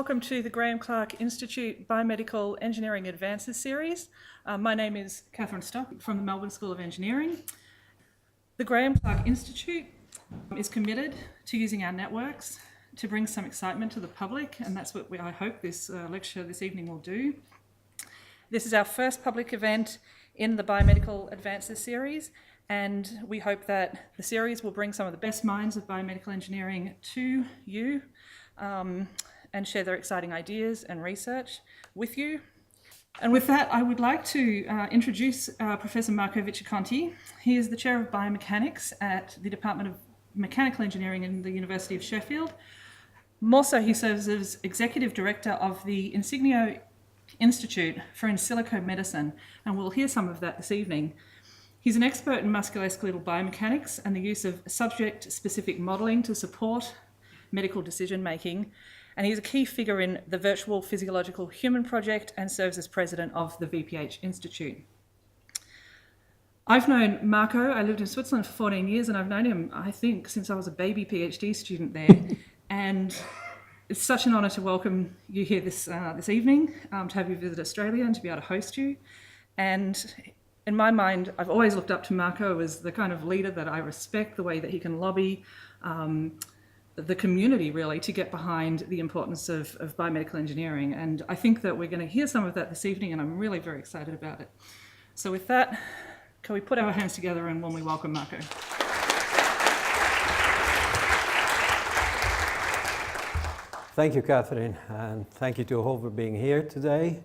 welcome to the Graham Clark Institute Biomedical Engineering Advances series. My name is Catherine Stock from the Melbourne School of Engineering. The Graham Clark Institute is committed to using our networks to bring some excitement to the public, and that's what I hope this lecture this evening will do. This is our first public event in the Biomedical Advances series, and we hope that the series will bring some of the best minds of biomedical engineering to you and share their exciting ideas and research with you. And with that, I would like to introduce Professor Marco Vicciconti. He is the Chair of Biomechanics at the Department of Mechanical Engineering in the University of Sheffield. More so, he serves as Executive Director of the Insigneo Institute for In Silico Medicine, and we'll hear some of that this evening. He's an expert in musculoskeletal biomechanics and the use of subject-specific modelling to support medical decision-making, and he's a key figure in the Virtual Physiological Human Project and serves as president of the VPH Institute. I've known Marco. I lived in Switzerland for 14 years, and I've known him, I think, since I was a baby PhD student there. And it's such an honour to welcome you here this evening, to have you visit Australia and to be able to host you. And in my mind, I've always looked up to Marco as the kind of leader that I respect, the way that he can lobby the community, really, to get behind the importance of biomedical engineering. And I think that we're going to hear some of that this evening, and I'm really very excited about it. So with that, can we put our hands together and warmly welcome Marco? Thank you, Catherine, and thank you to all for being here today.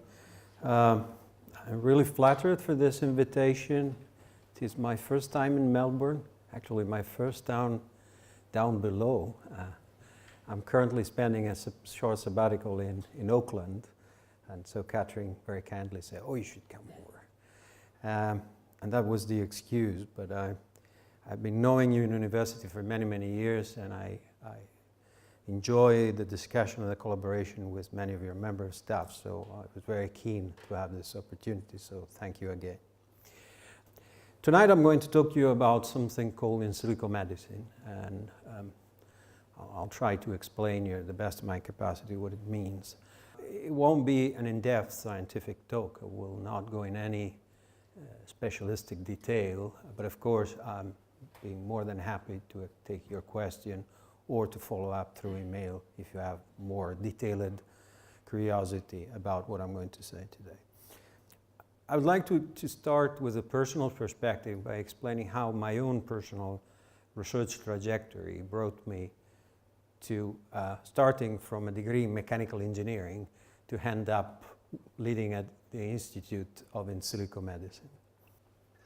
I'm really flattered for this invitation. It is my first time in Melbourne, actually my first down below. I'm currently spending a short sabbatical in Auckland, and so Catherine very kindly said, "Oh, you should come over." And that was the excuse, but I've been knowing you in university for many, many years, and I enjoy the discussion and the collaboration with many of your member staff, so I was very keen to have this opportunity, so thank you again. Tonight I'm going to talk to you about something called in silico medicine, and I'll try to explain you to the best of my capacity what it means. It won't be an in-depth scientific talk. I will not go in any specialistic detail, but of course I'm being more than happy to take your question or to follow up through email if you have more detailed curiosity about what I'm going to say today. I would like to start with a personal perspective by explaining how my own personal research trajectory brought me to starting from a degree in mechanical engineering to end up leading at the Institute of In Silico Medicine.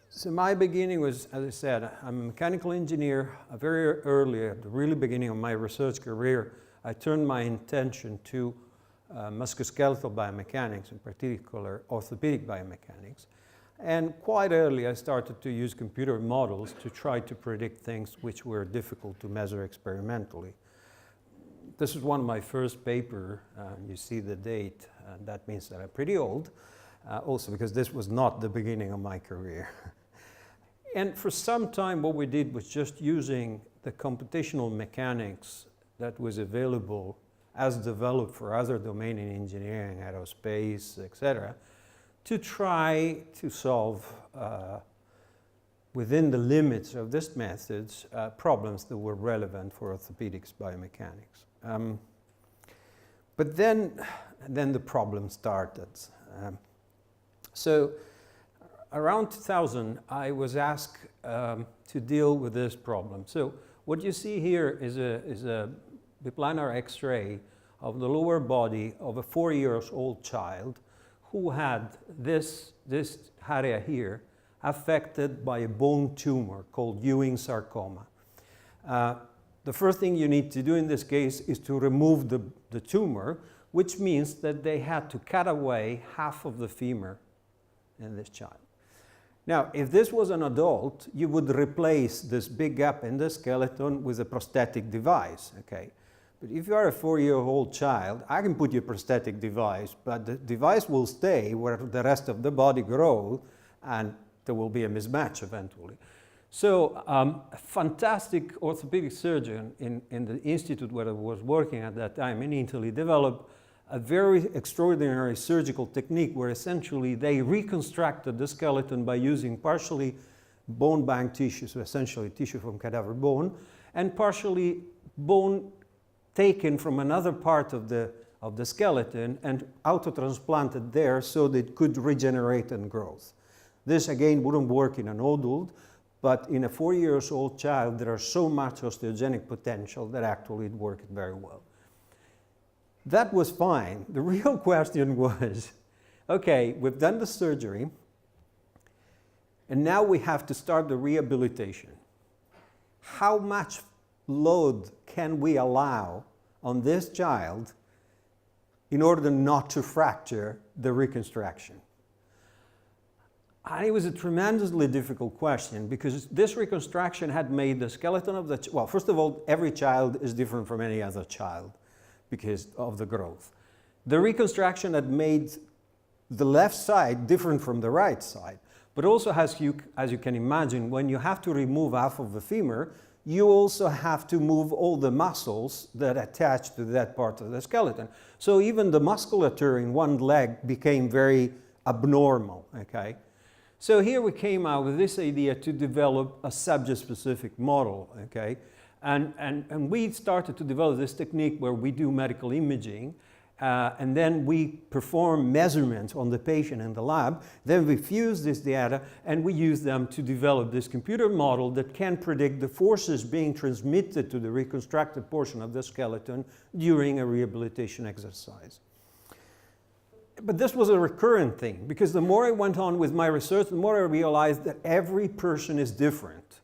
So my beginning was, as I said, I'm a mechanical engineer. Very early, at the really beginning of my research career, I turned my attention to musculoskeletal biomechanics, in particular orthopedic biomechanics. And quite early I started to use computer models to try to predict things which were difficult to measure experimentally. This is one of my first papers. You see the date, and that means that I'm pretty old, also because this was not the beginning of my career. And for some time what we did was just using the computational mechanics that was available as developed for other domains in engineering, aerospace, etc., to try to solve, within the limits of these methods, problems that were relevant for orthopedics biomechanics. But then the problem started. So around 2000, I was asked to deal with this problem. So what you see here is a biplanar X-ray of the lower body of a 4-year-old child who had this area here affected by a bone tumor called Ewing sarcoma. The first thing you need to do in this case is to remove the tumor, which means that they had to cut away half of the femur in this child. Now, if this was an adult, you would replace this big gap in the skeleton with a prosthetic device, okay? But if you are a 4-year-old child, I can put you a prosthetic device, but the device will stay where the rest of the body grows, and there will be a mismatch eventually. So a fantastic orthopedic surgeon in the institute where I was working at that time in Italy developed a very extraordinary surgical technique where essentially they reconstructed the skeleton by using partially bone bank tissue, so essentially tissue from cadaver bone, and partially bone taken from another part of the skeleton and auto-transplanted there so that it could regenerate and grow. This again wouldn't work in an adult, but in a 4-year-old child there are so much osteogenic potential that actually it worked very well. That was fine. The real question was, okay, we've done the surgery, and now we have to start the rehabilitation. How much load can we allow on this child in order not to fracture the reconstruction? And it was a tremendously difficult question because this reconstruction had made the skeleton of the well, first of all, every child is different from any other child because of the growth. The reconstruction had made the left side different from the right side, but also as you can imagine, when you have to remove half of the femur, you also have to move all the muscles that attach to that part of the skeleton. So even the musculature in one leg became very abnormal, okay? So here we came out with this idea to develop a subject-specific model, okay? And we started to develop this technique where we do medical imaging, and then we perform measurements on the patient in the lab. Then we fuse this data and we use them to develop this computer model that can predict the forces being transmitted to the reconstructed portion of the skeleton during a rehabilitation exercise. But this was a recurrent thing because the more I went on with my research, the more I realized that every person is different.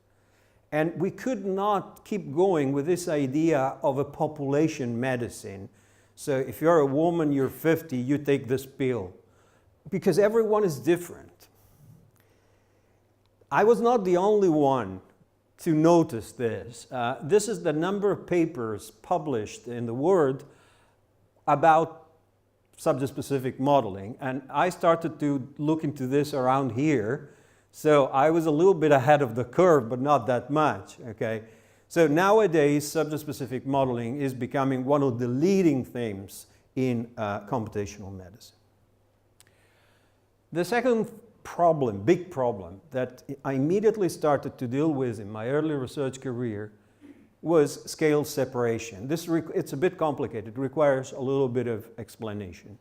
And we could not keep going with this idea of a population medicine. So if you're a woman, you're 50, you take this pill. Because everyone is different. I was not the only one to notice this. This is the number of papers published in the Word about subject-specific modeling. And I started to look into this around here. So I was a little bit ahead of the curve, but not that much, okay? So nowadays, subject-specific modeling is becoming one of the leading themes in computational medicine. The second problem, big problem, that I immediately started to deal with in my early research career was scale separation. It's a bit complicated, it requires a little bit of explanation.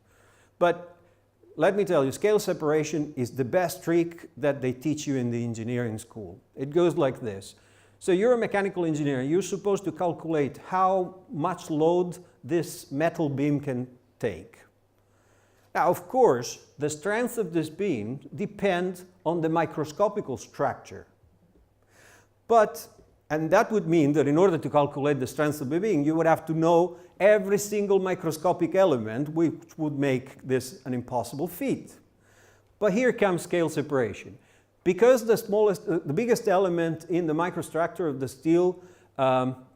But let me tell you, scale separation is the best trick that they teach you in the engineering school. It goes like this. So you're a mechanical engineer. You're supposed to calculate how much load this metal beam can take. Now, of course, the strength of this beam depends on the microscopical structure. And that would mean that in order to calculate the strength of the beam, you would have to know every single microscopic element, which would make this an impossible feat. But here comes scale separation. Because the biggest element in the microstructure of the steel,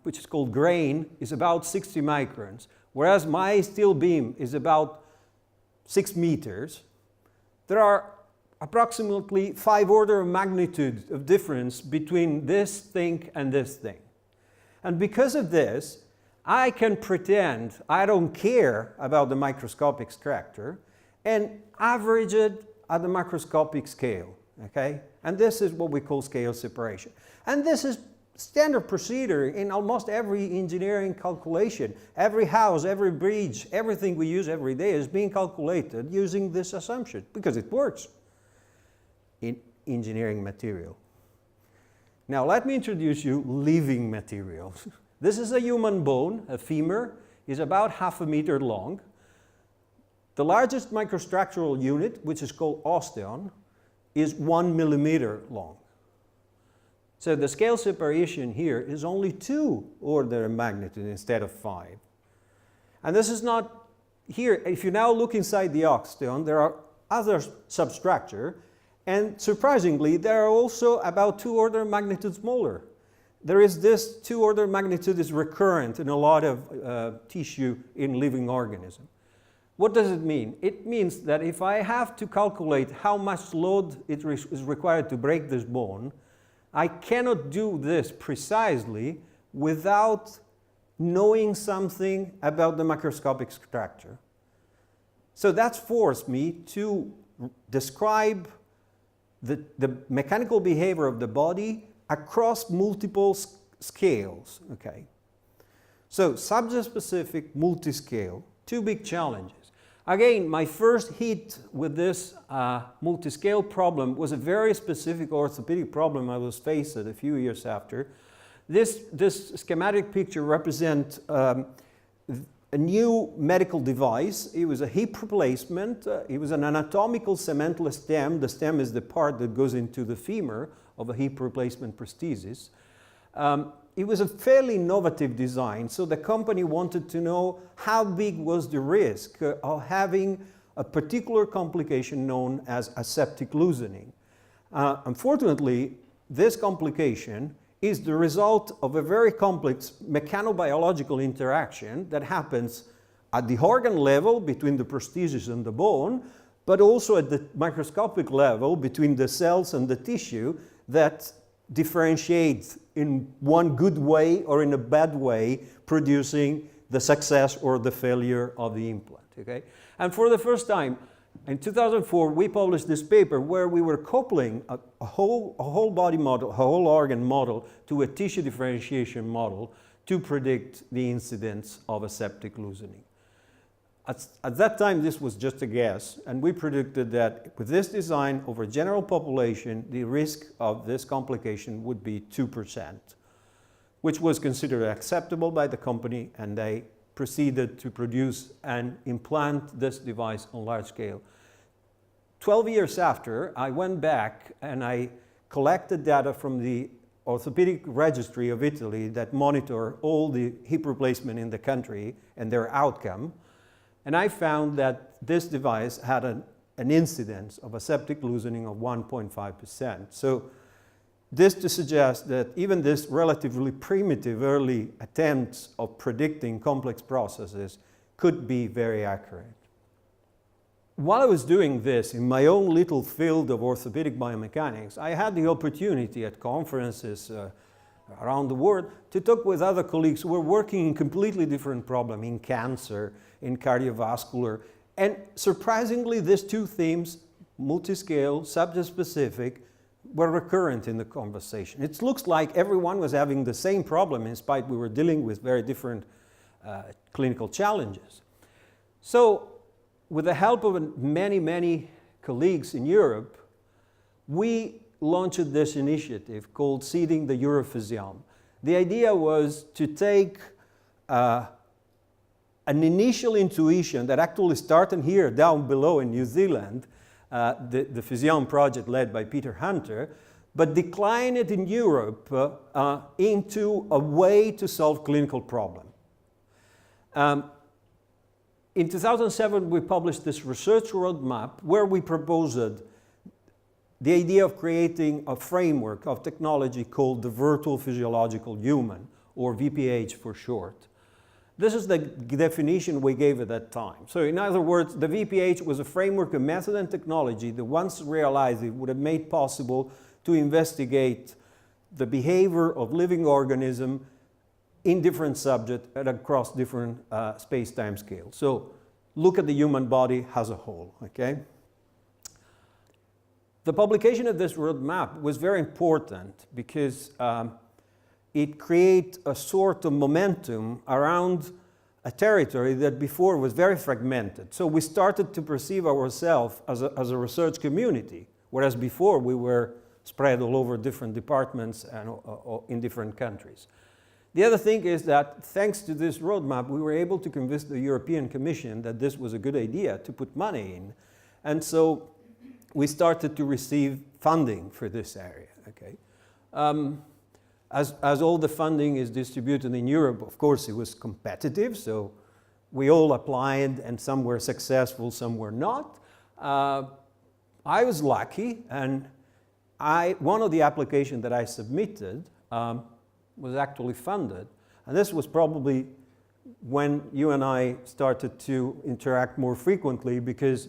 which is called grain, is about 60 microns, whereas my steel beam is about 6 meters, there are approximately 5 orders of magnitude of difference between this thing and this thing. And because of this, I can pretend I don't care about the microscopic structure and average it at the macroscopic scale, okay? And this is what we call scale separation. And this is standard procedure in almost every engineering calculation. Every house, every bridge, everything we use every day is being calculated using this assumption because it works in engineering material. Now let me introduce you living materials. This is a human bone, a femur, is about 0.5 meter long. The largest microstructural unit, which is called osteon, is 1 millimeter long. So the scale separation here is only 2 orders of magnitude instead of 5. And this is not here. If you now look inside the osteon, there are other substructure, and surprisingly, they are also about 2 orders of magnitude smaller. There is this 2 orders of magnitude is recurrent in a lot of tissue in living organisms. What does it mean? It means that if I have to calculate how much load is required to break this bone, I cannot do this precisely without knowing something about the macroscopic structure. So that's forced me to describe the mechanical behavior of the body across multiple scales, okay? So subject-specific, multi-scale, two big challenges. Again, my first hit with this multi-scale problem was a very specific orthopedic problem I was faced a few years after. This schematic picture represents a new medical device. It was a hip replacement. It was an anatomical cementless stem. The stem is the part that goes into the femur of a hip replacement prosthesis. It was a fairly innovative design, so the company wanted to know how big was the risk of having a particular complication known as aseptic loosening. Unfortunately, this complication is the result of a very complex mechanobiological interaction that happens at the organ level between the prosthesis and the bone, but also at the microscopic level between the cells and the tissue that differentiates in one good way or in a bad way, producing the success or the failure of the implant. Okay? And for the first time, in 2004, we published this paper where we were coupling a whole body model, a whole organ model, to a tissue differentiation model to predict the incidence of aseptic loosening. At that time, this was just a guess, and we predicted that with this design over a general population, the risk of this complication would be 2%, which was considered acceptable by the company, and they proceeded to produce and implant this device on large scale. 12 years after, I went back and I collected data from the Orthopedic Registry of Italy that monitor all the hip replacement in the country and their outcome. And I found that this device had an incidence of aseptic loosening of 1.5%. So this to suggest that even this relatively primitive early attempts of predicting complex processes could be very accurate. While I was doing this in my own little field of orthopedic biomechanics, I had the opportunity at conferences around the world to talk with other colleagues who were working in completely different problems, in cancer, in cardiovascular, and surprisingly these two themes, multi-scale, subject-specific, were recurrent in the conversation. It looks like everyone was having the same problem in spite we were dealing with very different clinical challenges. So with the help of many colleagues in Europe, we launched this initiative called Seeding the Europhysium. The idea was to take an initial intuition that actually started here down below in New Zealand, the Physium project led by Peter Hunter, but decline it in Europe into a way to solve clinical problem. In 2007, we published this research roadmap where we proposed the idea of creating a framework of technology called the Virtual Physiological Human, or VPH for short. This is the definition we gave at that time. So in other words, the VPH was a framework of method and technology that once realized it would have made possible to investigate the behavior of living organisms in different subjects and across different space-time scales. So look at the human body as a whole, okay? The publication of this roadmap was very important because it created a sort of momentum around a territory that before was very fragmented. So we started to perceive ourselves as a research community, whereas before we were spread all over different departments and in different countries. The other thing is that thanks to this roadmap, we were able to convince the European Commission that this was a good idea to put money in. And so we started to receive funding for this area, okay? As all the funding is distributed in Europe, of course, it was competitive, so we all applied and some were successful, some were not. I was lucky, and one of the applications that I submitted was actually funded. And this was probably when you and I started to interact more frequently because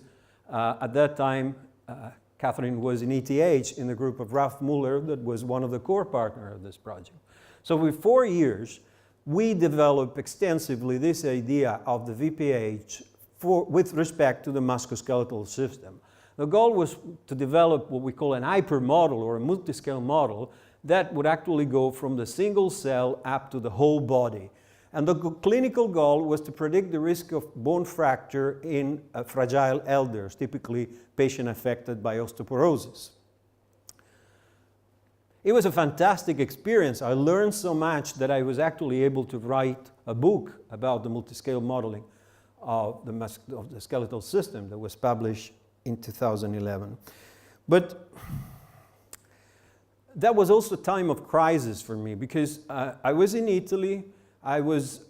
at that time, Catherine was in ETH in the group of Ralph Muller that was one of the core partners of this project. So for 4 years, we developed extensively this idea of the VPH with respect to the musculoskeletal system. The goal was to develop what we call an hypermodel or a multiscale model that would actually go from the single cell up to the whole body. And the clinical goal was to predict the risk of bone fracture in fragile elders, typically patients affected by osteoporosis. It was a fantastic experience. I learned so much that I was actually able to write a book about the multiscale modeling of the skeletal system that was published in 2011. But that was also a time of crisis for me because I was in Italy. I was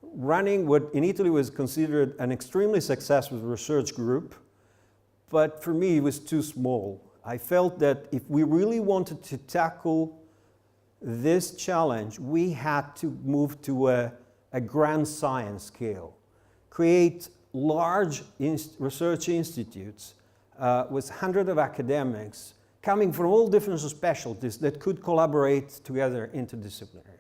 running what in Italy was considered an extremely successful research group, but for me it was too small. I felt that if we really wanted to tackle this challenge, we had to move to a grand science scale, create large research institutes with hundreds of academics coming from all different specialties that could collaborate together interdisciplinary.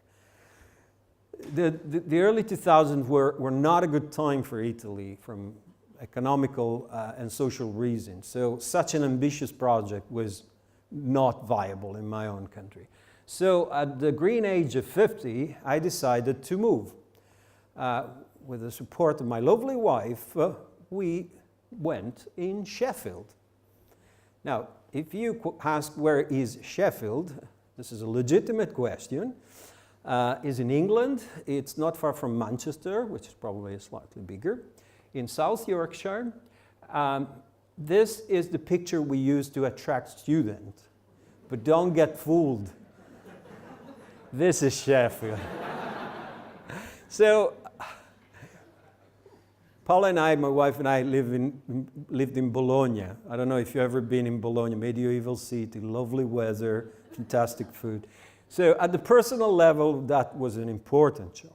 The early 2000s were not a good time for Italy from economical and social reasons. So such an ambitious project was not viable in my own country. So at the green age of 50, I decided to move. With the support of my lovely wife, we went in Sheffield. Now, if you ask where is Sheffield, this is a legitimate question. Is in England. It's not far from Manchester, which is probably slightly bigger. In South Yorkshire, this is the picture we use to attract students. But don't get fooled. This is Sheffield. So, Paula and I, my wife and I, lived in Bologna. I don't know if you've ever been in Bologna, medieval city, lovely weather, fantastic food. So at the personal level, that was an important choice.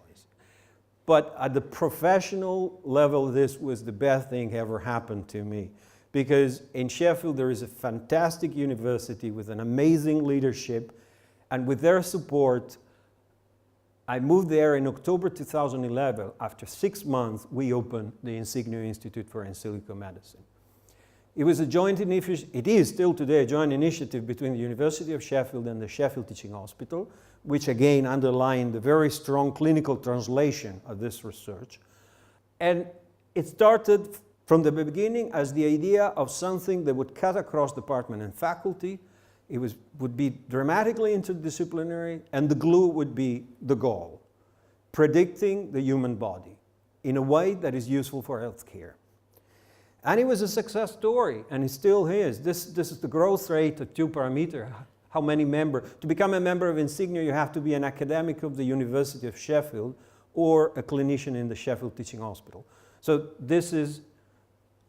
But at the professional level, this was the best thing ever happened to me. Because in Sheffield, there is a fantastic university with an amazing leadership. And with their support, I moved there in October 2011. After 6 months, we opened the Insigneo Institute for In Silico Medicine. It was a joint initiative, it is still today a joint initiative between the University of Sheffield and the Sheffield Teaching Hospital, which again underlined the very strong clinical translation of this research. And it started from the beginning as the idea of something that would cut across department and faculty. It would be dramatically interdisciplinary, and the glue would be the goal, predicting the human body in a way that is useful for healthcare. And it was a success story, and it still is. This is the growth rate of 2 parameters. How many members? To become a member of Insigneo, you have to be an academic of the University of Sheffield or a clinician in the Sheffield Teaching Hospital. So this is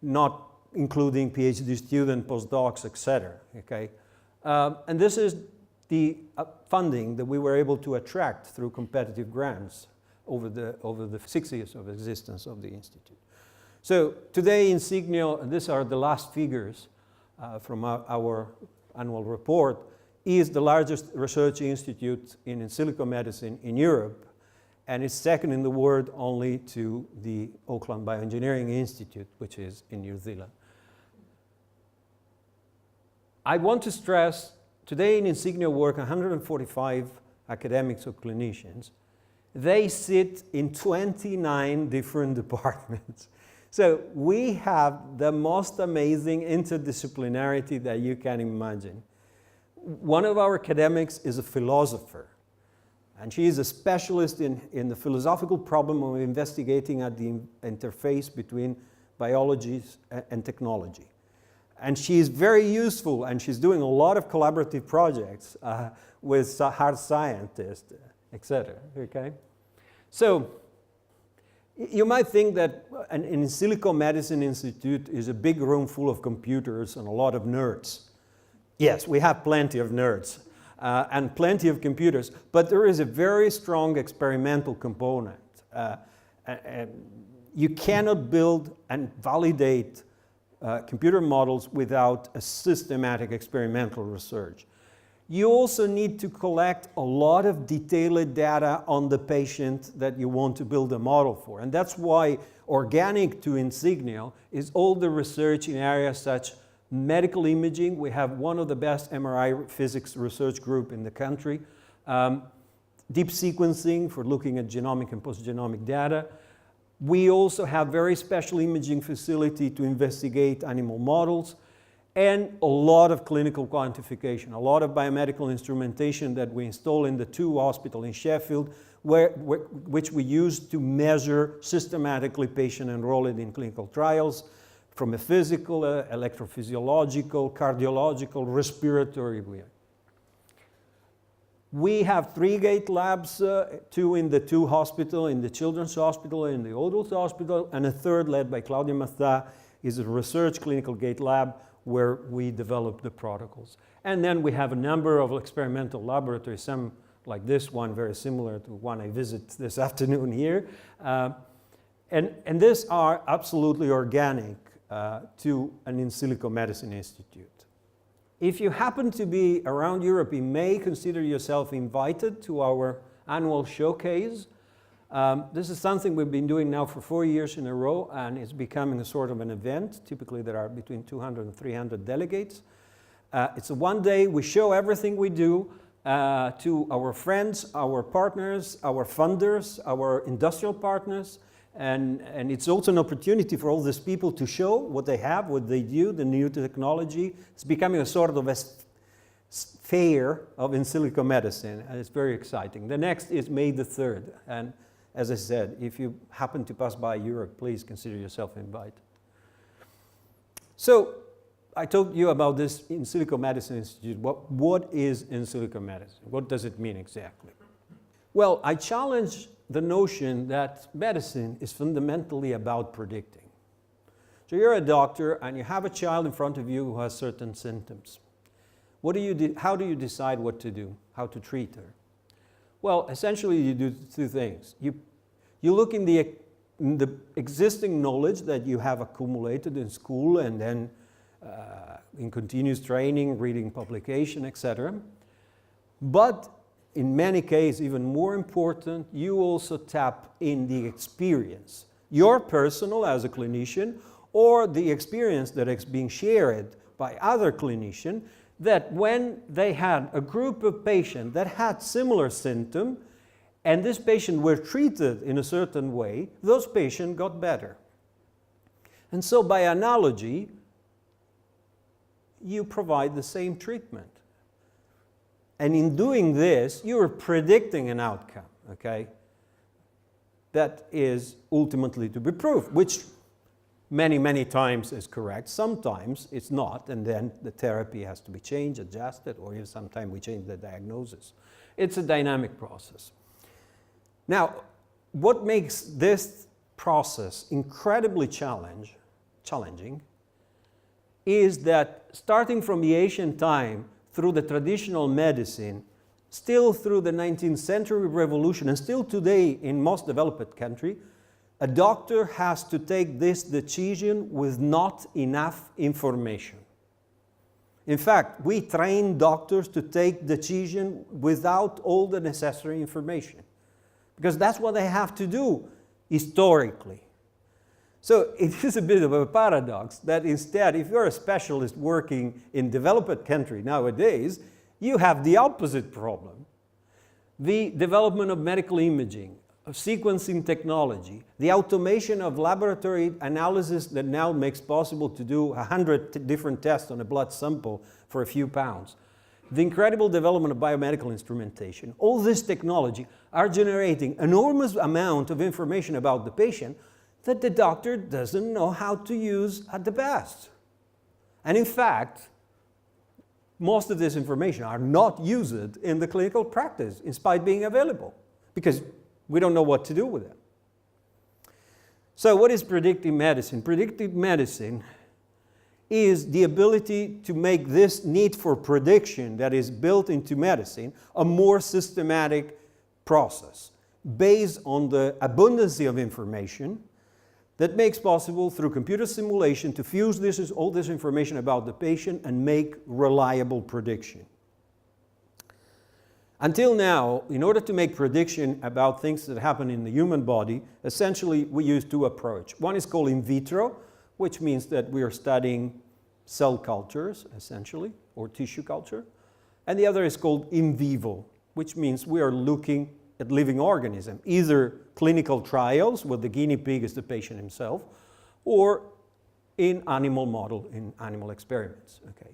not including PhD students, postdocs, etc. Okay? And this is the funding that we were able to attract through competitive grants over the 6 years of existence of the Institute. So today Insigneo, and these are the last figures from our annual report, is the largest research institute in silico medicine in Europe, and it's second in the world only to the Auckland Bioengineering Institute, which is in New Zealand. I want to stress, today in Insigneo work 145 academics or clinicians. They sit in 29 different departments. So we have the most amazing interdisciplinarity that you can imagine. One of our academics is a philosopher, and she is a specialist in the philosophical problem of investigating at the interface between biology and technology. And she is very useful, and she's doing a lot of collaborative projects with hard scientists, etc. Okay? So, you might think that an in silico medicine institute is a big room full of computers and a lot of nerds. Yes, we have plenty of nerds and plenty of computers, but there is a very strong experimental component. You cannot build and validate computer models without a systematic experimental research. you also need to collect a lot of detailed data on the patient that you want to build a model for. And that's why organic to Insigneo is all the research in areas such medical imaging. We have one of the best MRI physics research group in the country. Deep sequencing for looking at genomic and post-genomic data. We also have very special imaging facility to investigate animal models, and a lot of clinical quantification, a lot of biomedical instrumentation that we install in the 2 hospitals in Sheffield, which we use to measure systematically patient enrolled in clinical trials from a physical, electrophysiological, cardiological, respiratory way. We have 3 gate labs, 2 in the 2 hospitals, in the Children's Hospital, in the Adult Hospital, and a 3rd led by Claudia Mazza is a research clinical gate lab where we develop the protocols. And then we have a number of experimental laboratories, some like this one, very similar to one I visit this afternoon here. And these are absolutely organic to an in silico medicine institute. If you happen to be around Europe, you may consider yourself invited to our annual showcase. This is something we've been doing now for 4 years in a row, and it's becoming a sort of an event. Typically there are between 200 and 300 delegates. It's a one day, we show everything we do to our friends, our partners, our funders, our industrial partners, and it's also an opportunity for all these people to show what they have, what they do, the new technology. It's becoming a sort of a fair of in silico medicine, and it's very exciting. The next is May the 3rd, and as I said, if you happen to pass by Europe, please consider yourself invited. So, I told you about this in silico medicine institute. What is in silico medicine? What does it mean exactly? Well, I challenge the notion that medicine is fundamentally about predicting. So you're a doctor and you have a child in front of you who has certain symptoms. How do you decide what to do, how to treat her? Well, essentially you do 2 things. You look in the existing knowledge that you have accumulated in school and then in continuous training, reading publication, etc. But in many cases, even more important, you also tap in the experience, your personal as a clinician, or the experience that is being shared by other clinicians, that when they had a group of patients that had similar symptoms, and this patient were treated in a certain way, those patients got better. And so by analogy, you provide the same treatment. And in doing this, you're predicting an outcome, okay? That is ultimately to be proved, which many, many times is correct. Sometimes it's not, and then the therapy has to be changed, adjusted, or even sometimes we change the diagnosis. It's a dynamic process. Now, what makes this process incredibly challenging is that starting from the ancient time, through the traditional medicine, still through the 19th century revolution, and still today in most developed countries, a doctor has to take this decision with not enough information. In fact, we train doctors to take decisions without all the necessary information, because that's what they have to do historically. So it is a bit of a paradox that instead, if you're a specialist working in developed country nowadays, you have the opposite problem. The development of medical imaging, of sequencing technology, the automation of laboratory analysis that now makes possible to do 100 different tests on a blood sample for a few pounds. The incredible development of biomedical instrumentation, all this technology are generating enormous amount of information about the patient that the doctor doesn't know how to use at the best. And in fact, most of this information are not used in the clinical practice, in spite of being available, because we don't know what to do with it. So what is predictive medicine? Predictive medicine is the ability to make this need for prediction that is built into medicine a more systematic process based on the abundance of information that makes possible through computer simulation to fuse all this information about the patient and make reliable prediction. Until now, in order to make prediction about things that happen in the human body, essentially we use two approaches. One is called in vitro, which means that we are studying cell cultures, essentially, or tissue culture. And the other is called in vivo, which means we are looking at living organisms, either clinical trials, where the guinea pig is the patient himself, or in animal model, in animal experiments. Okay.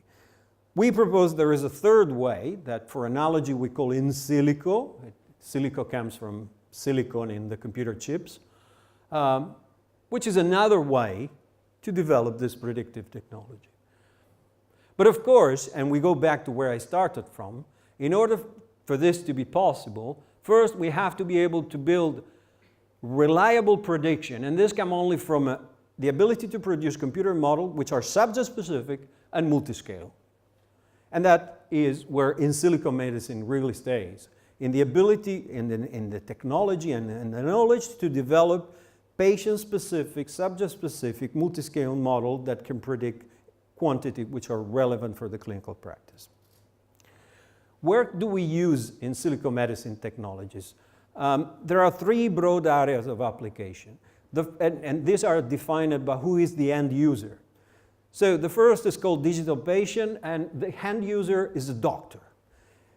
We propose there is a third way that, for analogy, we call in silico. Silico comes from silicon in the computer chips, which is another way to develop this predictive technology. But of course, and we go back to where I started from, in order for this to be possible, first we have to be able to build reliable prediction, and this comes only from the ability to produce computer models which are subject-specific and multiscale. And that is where in silico medicine really stays, in the ability, in the technology and the knowledge to develop patient-specific, subject-specific, multiscale model that can predict quantity which are relevant for the clinical practice. Where do we use in silico medicine technologies? There are three broad areas of application, and these are defined by who is the end user. So the first is called digital patient, and the end user is a doctor.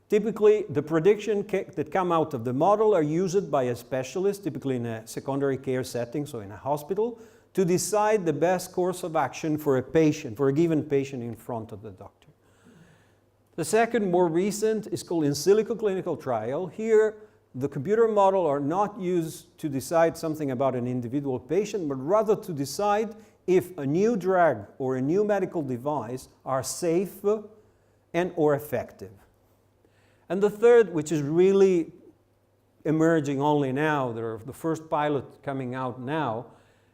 Typically, the prediction that come out of the model are used by a specialist, typically in a secondary care setting, so in a hospital, to decide the best course of action for a patient, for a given patient in front of the doctor. The second, more recent, is called in silico clinical trial. Here, the computer model are not used to decide something about an individual patient, but rather to decide if a new drug or a new medical device are safe and or effective. And the third, which is really emerging only now, there are the first pilot coming out now,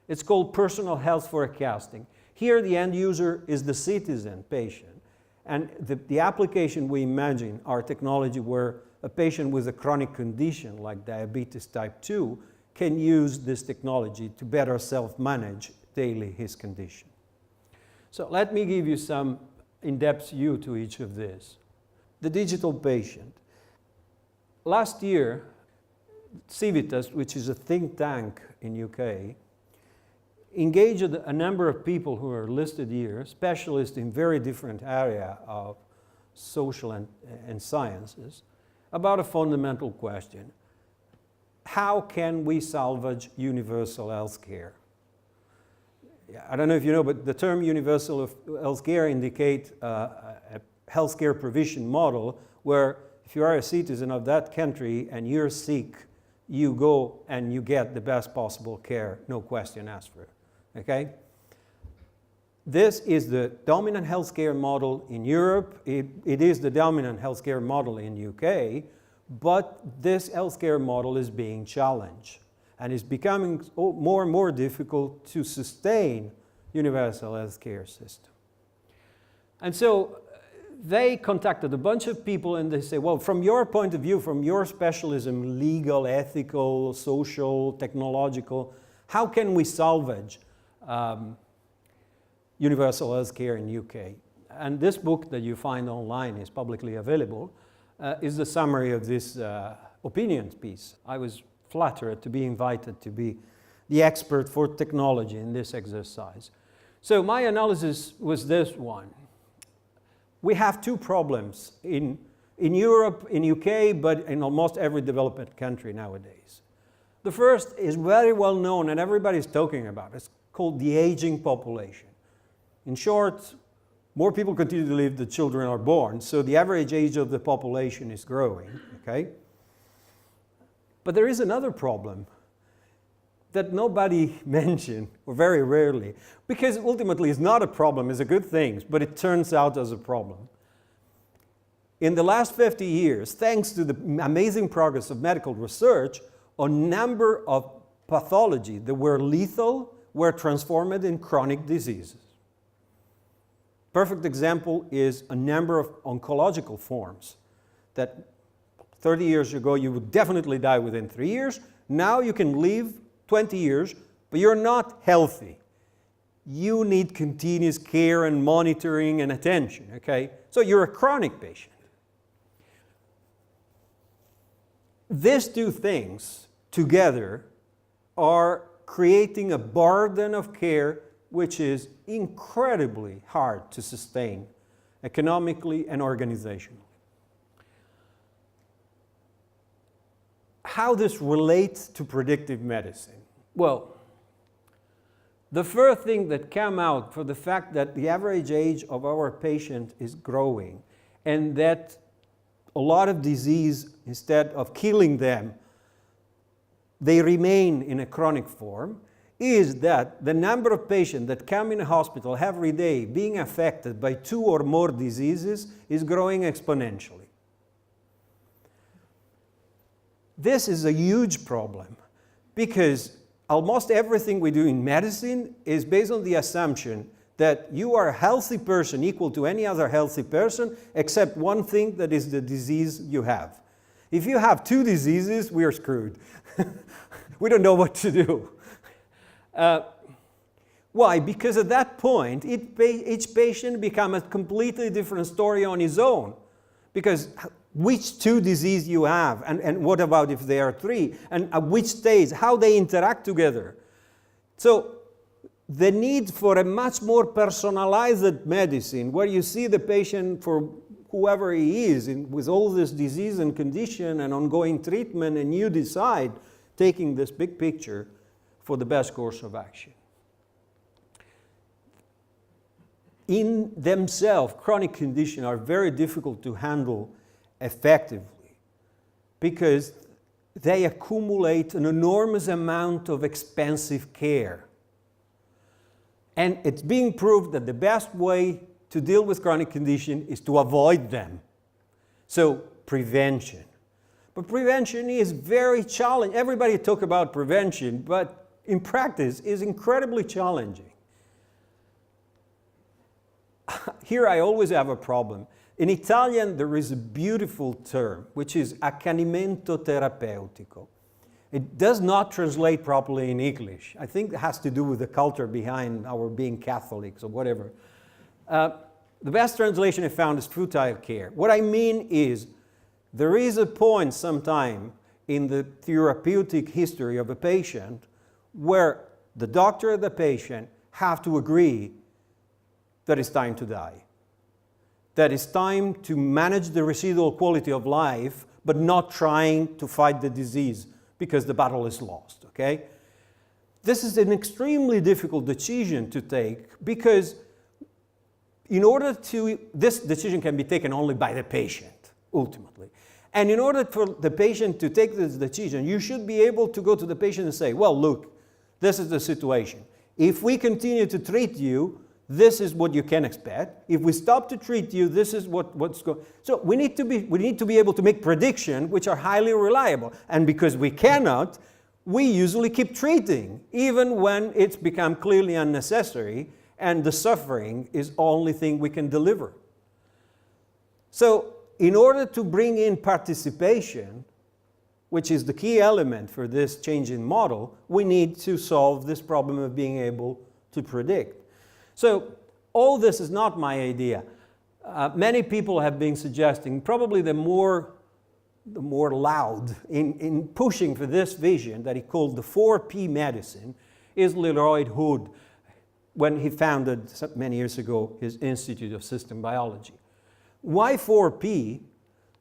it's called personal health forecasting. Here the end user is the citizen patient. And the application we imagine are technology where a patient with a chronic condition like diabetes type 2 can use this technology to better self-manage daily his condition. So let me give you some in-depth view to each of these. The digital patient. Last year, Civitas, which is a think tank in UK, engaged a number of people who are listed here, specialists in very different areas of social and sciences, about a fundamental question. How can we salvage universal health care? I don't know if you know, but the term universal health care indicates a healthcare provision model where if you are a citizen of that country and you're sick, you go and you get the best possible care, no question asked for. Okay? This is the dominant healthcare model in Europe. It is the dominant healthcare model in UK, but this healthcare model is being challenged and is becoming more and more difficult to sustain universal healthcare system. And so they contacted a bunch of people and they say, well, from your point of view, from your specialism, legal, ethical, social, technological, how can we salvage universal health care in UK? And this book that you find online is publicly available, is the summary of this opinions piece. I was flattered to be invited to be the expert for technology in this exercise. So my analysis was this one. We have two problems in Europe, in UK, but in almost every developed country nowadays. The first is very well known and everybody's talking about it. It's called the aging population. In short, more people continue to live than children are born, so the average age of the population is growing, okay? But there is another problem that nobody mentioned, or very rarely, because ultimately it's not a problem, it's a good thing, but it turns out as a problem. In the last 50 years, thanks to the amazing progress of medical research, a number of pathologies that were lethal were transformed in chronic diseases. Perfect example is a number of oncological forms that 30 years ago you would definitely die within 3 years. Now you can live 20 years, but you're not healthy. You need continuous care and monitoring and attention, okay? So you're a chronic patient. These two things together are creating a burden of care which is incredibly hard to sustain economically and organizationally. How this relates to predictive medicine? Well, the first thing that came out for the fact that the average age of our patient is growing and that a lot of disease, instead of killing them, they remain in a chronic form, is that the number of patients that come in a hospital every day being affected by 2 or more diseases is growing exponentially. This is a huge problem because almost everything we do in medicine is based on the assumption that you are a healthy person equal to any other healthy person except one thing, that is the disease you have. If you have 2 diseases, we are screwed. We don't know what to do. Why? Because at that point, each patient becomes a completely different story on his own. Because which 2 diseases you have, and what about if there are 3, and at which stage, how they interact together. So the need for a much more personalized medicine, where you see the patient for whoever he is, with all this disease and condition and ongoing treatment, and you decide, taking this big picture for the best course of action. In themselves, chronic conditions are very difficult to handle effectively because they accumulate an enormous amount of expensive care. And it's being proved that the best way to deal with chronic condition is to avoid them. So prevention. But prevention is very challenging. Everybody talks about prevention, but in practice is incredibly challenging. Here I always have a problem. In Italian there is a beautiful term which is accanimento terapeutico. It does not translate properly in English. I think it has to do with the culture behind our being Catholics or whatever. The best translation I found is futile care. What I mean is there is a point sometime in the therapeutic history of a patient where the doctor and the patient have to agree that it's time to die. That it's time to manage the residual quality of life, but not trying to fight the disease because the battle is lost, okay? This is an extremely difficult decision to take because this decision can be taken only by the patient, ultimately. And in order for the patient to take this decision, you should be able to go to the patient and say, well, look, this is the situation. If we continue to treat you, this is what you can expect. If we stop to treat you, this is what's going. So we need to be able to make predictions which are highly reliable. And because we cannot, we usually keep treating, even when it's become clearly unnecessary and the suffering is the only thing we can deliver. So in order to bring in participation, which is the key element for this change in model, we need to solve this problem of being able to predict. So all this is not my idea. Many people have been suggesting, probably the more loud in pushing for this vision that he called the 4P medicine is Leroy Hood, when he founded many years ago his Institute of System Biology. Why 4P?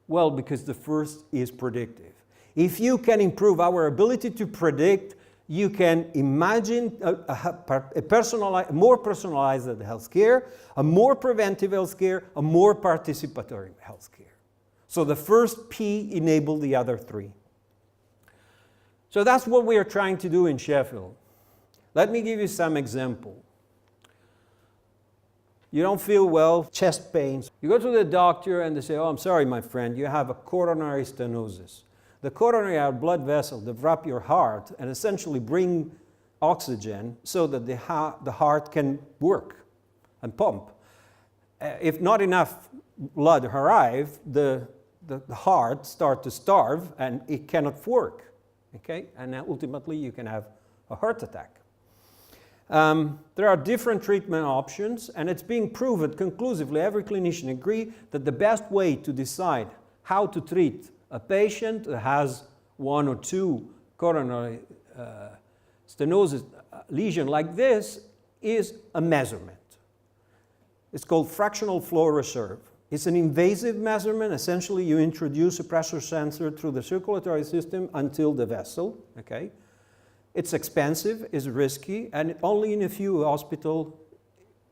Well, because the first is predictive. If you can improve our ability to predict, you can imagine a more personalized healthcare, a more preventive healthcare, a more participatory healthcare. So the first P enabled the other 3. So that's what we are trying to do in Sheffield. Let me give you some example. You don't feel well, chest pains. You go to the doctor and they say, oh, I'm sorry, my friend, you have a coronary stenosis. The coronary are blood vessels that wrap your heart and essentially bring oxygen so that the heart can work and pump. If not enough blood arrives, the heart starts to starve and it cannot work. Okay? And ultimately you can have a heart attack. There are different treatment options, and it's being proven conclusively. Every clinician agrees that the best way to decide how to treat a patient that has 1 or 2 coronary stenosis lesion like this is a measurement. It's called fractional flow reserve. It's an invasive measurement. Essentially, you introduce a pressure sensor through the circulatory system until the vessel, okay? It's expensive, it's risky, and only in a few hospitals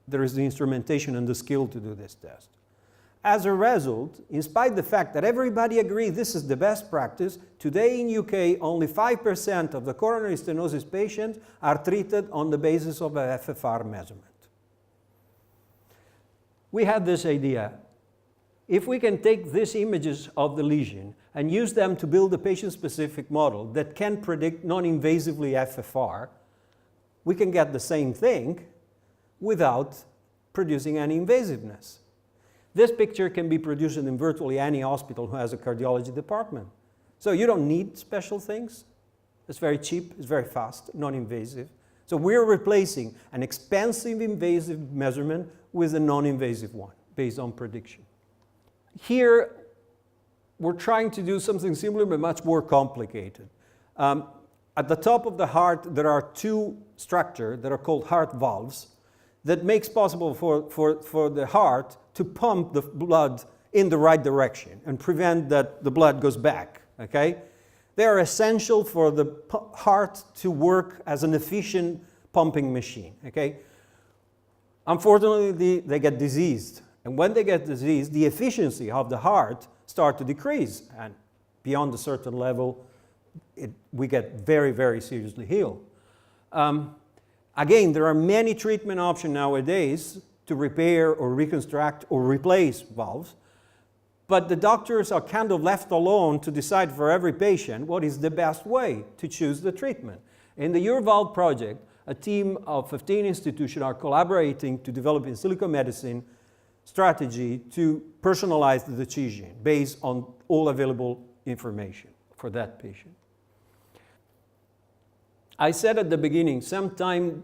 there is the instrumentation and the skill to do this test. As a result, in spite of the fact that everybody agrees this is the best practice, today in UK only 5% of the coronary stenosis patients are treated on the basis of a FFR measurement. We had this idea. If we can take these images of the lesion and use them to build a patient-specific model that can predict non-invasively FFR, we can get the same thing without producing any invasiveness. This picture can be produced in virtually any hospital who has a cardiology department. So you don't need special things. It's very cheap, it's very fast, non-invasive. So we're replacing an expensive invasive measurement with a non-invasive one based on prediction. Here, we're trying to do something similar but much more complicated. At the top of the heart, there are two structures that are called heart valves that makes possible for the heart to pump the blood in the right direction and prevent that the blood goes back, okay? They are essential for the heart to work as an efficient pumping machine, okay? Unfortunately, they get diseased. And when they get diseased, the efficiency of the heart starts to decrease. And beyond a certain level, we get very, very seriously ill. Again, there are many treatment options nowadays to repair or reconstruct or replace valves. But the doctors are kind of left alone to decide for every patient what is the best way to choose the treatment. In the Your Valve project, a team of 15 institutions are collaborating to develop in silico medicine strategy to personalize the decision based on all available information for that patient. I said at the beginning, sometimes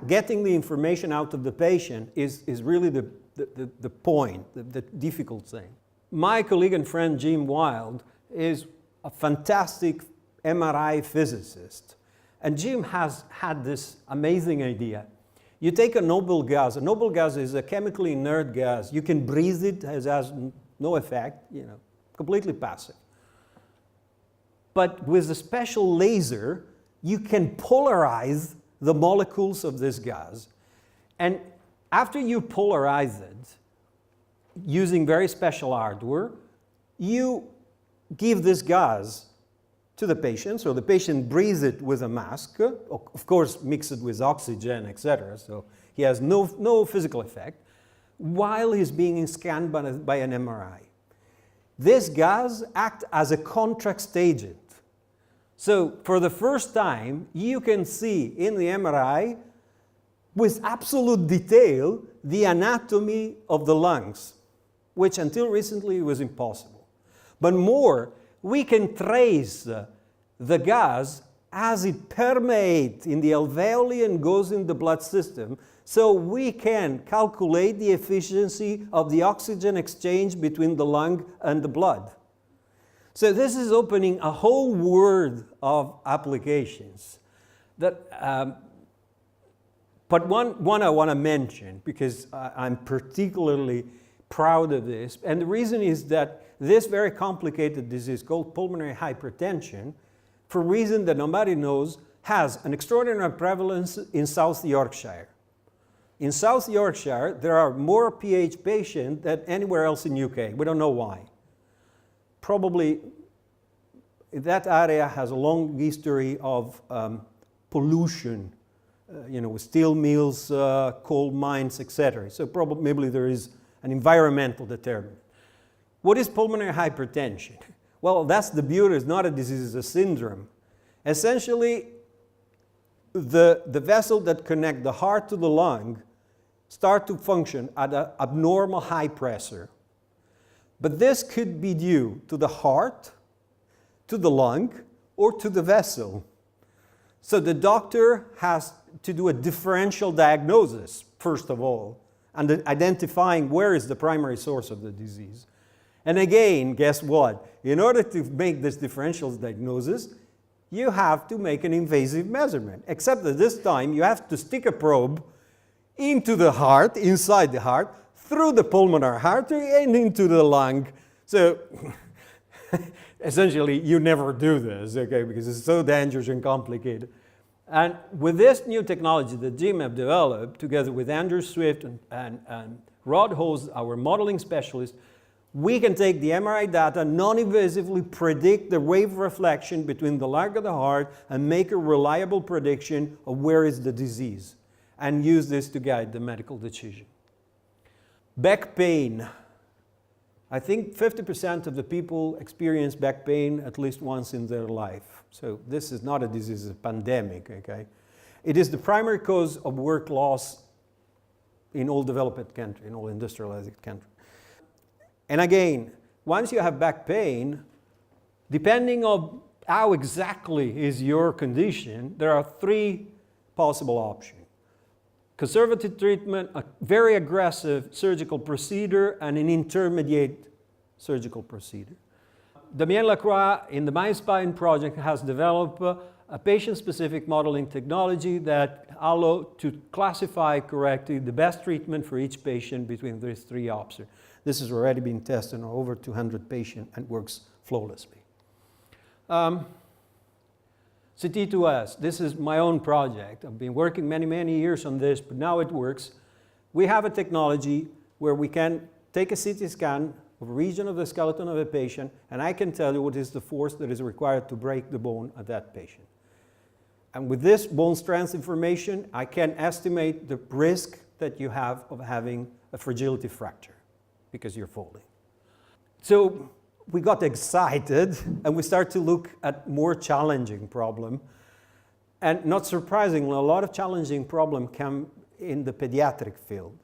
getting the information out of the patient is really the point, the difficult thing. My colleague and friend Jim Wild is a fantastic MRI physicist. And Jim has had this amazing idea. You take a noble gas. A noble gas is a chemically inert gas. You can breathe it, it has no effect, completely passive. But with a special laser, you can polarize the molecules of this gas. And after you polarize it, using very special hardware, you give this gas to the patient, so the patient breathes it with a mask, of course mix it with oxygen, etc., so he has no physical effect, while he's being scanned by an MRI. This gas acts as a contrast agent. So for the first time, you can see in the MRI, with absolute detail, the anatomy of the lungs, which until recently was impossible. But more, we can trace the gas as it permeates in the alveoli and goes in the blood system, so we can calculate the efficiency of the oxygen exchange between the lung and the blood. So this is opening a whole world of applications. But one I want to mention, because I'm particularly proud of this, and the reason is that this very complicated disease called pulmonary hypertension, for a reason that nobody knows, has an extraordinary prevalence in South Yorkshire. In South Yorkshire, there are more PH patients than anywhere else in UK. We don't know why. Probably that area has a long history of pollution, with steel mills, coal mines, etc. So maybe there is an environmental determinant. What is pulmonary hypertension? Well, that's the beauty. It's not a disease, it's a syndrome. Essentially, the vessel that connects the heart to the lung start to function at an abnormal high pressure. But this could be due to the heart, to the lung, or to the vessel. So the doctor has to do a differential diagnosis, first of all, and identifying where is the primary source of the disease. And again, guess what? In order to make this differential diagnosis, you have to make an invasive measurement, except that this time you have to stick a probe into the heart, inside the heart, through the pulmonary artery and into the lung. So essentially, you never do this, okay, because it's so dangerous and complicated. And with this new technology that Jim have developed, together with Andrew Swift and Rod Host, our modeling specialist, we can take the MRI data, non-invasively predict the wave reflection between the lung and the heart, and make a reliable prediction of where is the disease, and use this to guide the medical decision. Back pain. I think 50% of the people experience back pain at least once in their life. So this is not a disease, it's a pandemic, okay? It is the primary cause of work loss in all developed countries, in all industrialized countries. And again, once you have back pain, depending on how exactly is your condition, there are three possible options. Conservative treatment, a very aggressive surgical procedure, and an intermediate surgical procedure. Damien Lacroix in the MindSpine project has developed a patient-specific modeling technology that allows to classify correctly the best treatment for each patient between these three options. This has already been tested on over 200 patients and works flawlessly. CT2S, this is my own project. I've been working many years on this, but now it works. We have a technology where we can take a CT scan of a region of the skeleton of a patient, and I can tell you what is the force that is required to break the bone of that patient. And with this bone strength information, I can estimate the risk that you have of having a fragility fracture because you're falling. So we got excited and we start to look at more challenging problem. And not surprisingly, a lot of challenging problems come in the pediatric field.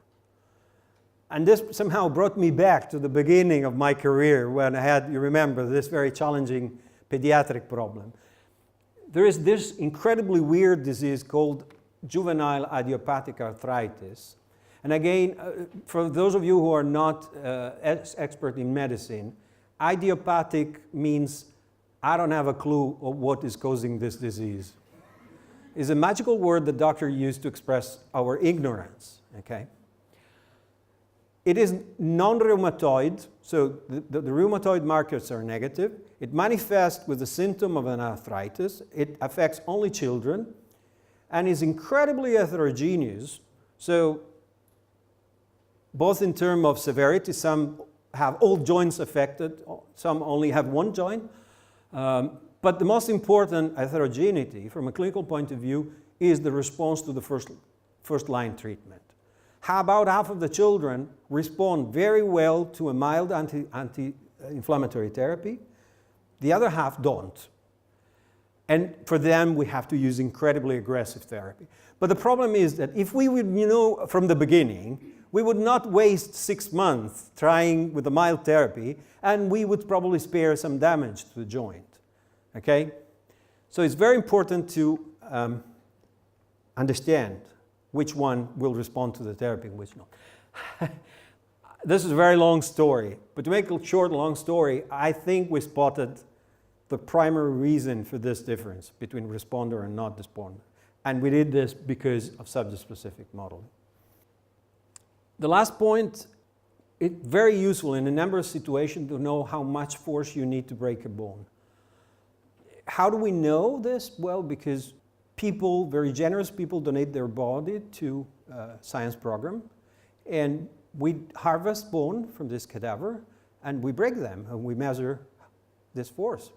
And this somehow brought me back to the beginning of my career when I had, you remember, this very challenging pediatric problem. There is this incredibly weird disease called juvenile idiopathic arthritis. And again, for those of you who are not expert in medicine, idiopathic means I don't have a clue of what is causing this disease. It's a magical word the doctor used to express our ignorance, okay? It is non-rheumatoid, so the rheumatoid markers are negative. It manifests with the symptom of an arthritis. It affects only children and is incredibly heterogeneous. So both in terms of severity, some have all joints affected, some only have one joint. But the most important heterogeneity from a clinical point of view is the response to the first line treatment. How about half of the children respond very well to a mild anti-inflammatory therapy? The other half don't. And for them, we have to use incredibly aggressive therapy. But the problem is that if we would know from the beginning, we would not waste 6 months trying with a mild therapy, and we would probably spare some damage to the joint, okay? So it's very important to understand which one will respond to the therapy and which not. This is a very long story, but to make a short, long story, I think we spotted the primary reason for this difference between responder and not responder. And we did this because of subject-specific modeling. The last point, it's very useful in a number of situations to know how much force you need to break a bone. How do we know this? Well, because people, very generous people, donate their body to a science program, and we harvest bone from this cadaver, and we break them, and we measure this force.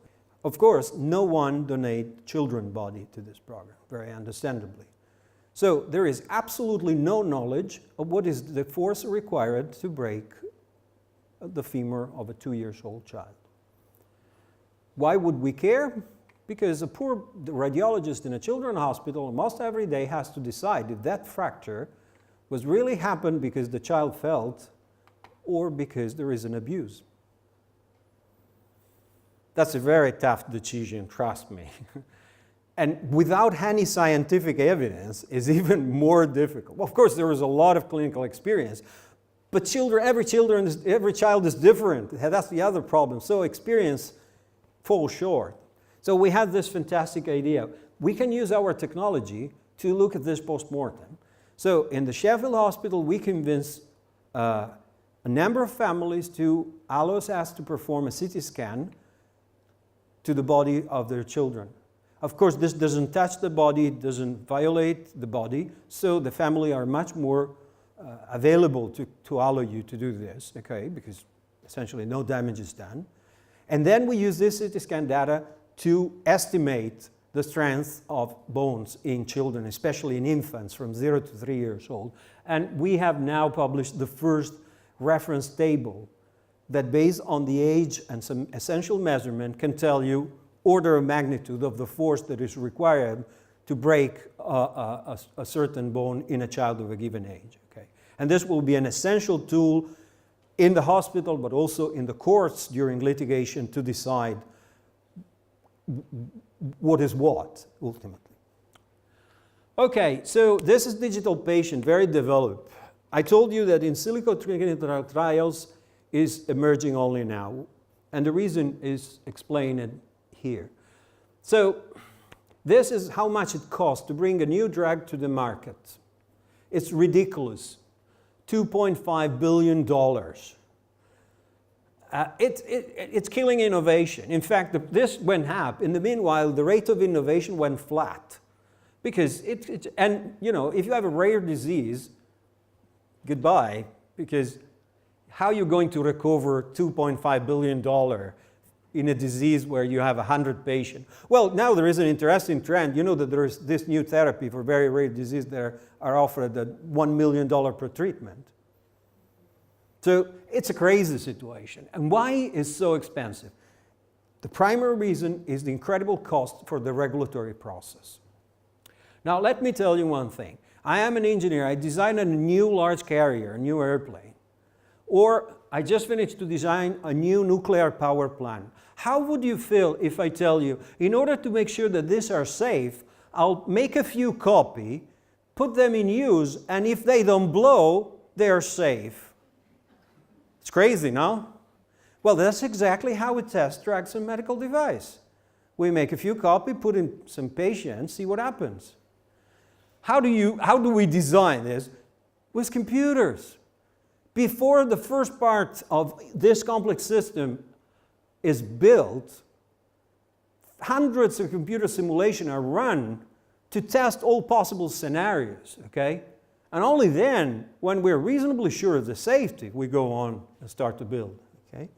Of course, no one donates children's body to this program, very understandably. So there is absolutely no knowledge of what is the force required to break the femur of a 2-year-old child. Why would we care? Because a poor radiologist in a children's hospital almost every day has to decide if that fracture was really happened because the child felt or because there is an abuse. That's a very tough decision, trust me. And without any scientific evidence, is even more difficult. Of course, there is a lot of clinical experience, But every child is different. That's the other problem. So experience falls short. So we had this fantastic idea. We can use our technology to look at this post-mortem. So in the Sheffield Hospital, we convinced a number of families to allow us to perform a CT scan to the body of their children. Of course, this doesn't touch the body, it doesn't violate the body, so the family are much more available to allow you to do this, okay, because essentially no damage is done. And then we use this CT scan data to estimate the strength of bones in children, especially in infants from 0 to 3 years old. And we have now published the first reference table that, based on the age and some essential measurement, can tell you order of magnitude of the force that is required to break a certain bone in a child of a given age. Okay? And this will be an essential tool in the hospital, but also in the courts during litigation to decide what is what, ultimately. Okay, so this is digital patient, very developed. I told you that in silico clinical trials is emerging only now, and the reason is explained here. So this is how much it costs to bring a new drug to the market. It's ridiculous, $2.5 billion. It's killing innovation. In fact, this went up. In the meanwhile, the rate of innovation went flat. Because and you know, if you have a rare disease, goodbye, because how are you going to recover $2.5 billion in a disease where you have 100 patients? Well, now there is an interesting trend. You know that there is this new therapy for very rare disease that are offered at $1 million per treatment. So it's a crazy situation. And why is it so expensive? The primary reason is the incredible cost for the regulatory process. Now, let me tell you one thing. I am an engineer. I designed a new large carrier, a new airplane. Or I just finished to design a new nuclear power plant. How would you feel if I tell you, in order to make sure that these are safe, I'll make a few copies, put them in use, and if they don't blow, they are safe? It's crazy, no? Well, that's exactly how we test drugs and medical device. We make a few copies, put in some patients, see what happens. How do we design this? With computers. Before the first part of this complex system is built, hundreds of computer simulations are run to test all possible scenarios, okay? And only then, when we're reasonably sure of the safety, we go on and start to build, okay?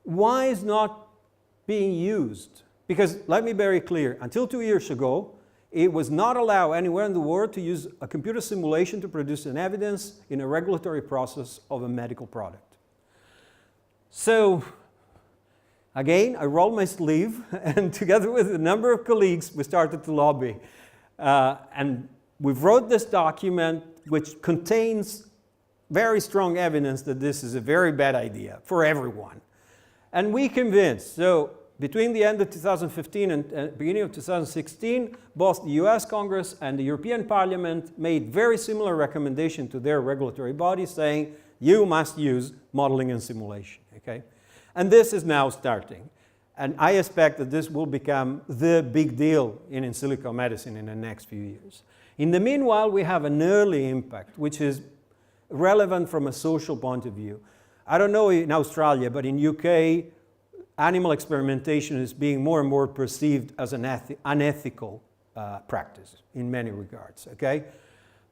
Why is not being used? Because let me be very clear, until 2 years ago, it was not allowed anywhere in the world to use a computer simulation to produce an evidence in a regulatory process of a medical product. So, again, I rolled my sleeve, and together with a number of colleagues, we started to lobby. And we wrote this document, which contains very strong evidence that this is a very bad idea for everyone. And we convinced. So, between the end of 2015 and beginning of 2016, both the US Congress and the European Parliament made very similar recommendations to their regulatory bodies saying, you must use modeling and simulation, okay? And this is now starting. And I expect that this will become the big deal in silico medicine in the next few years. In the meanwhile, we have an early impact, which is relevant from a social point of view. I don't know in Australia, but in UK, animal experimentation is being more and more perceived as an unethical practice in many regards, okay?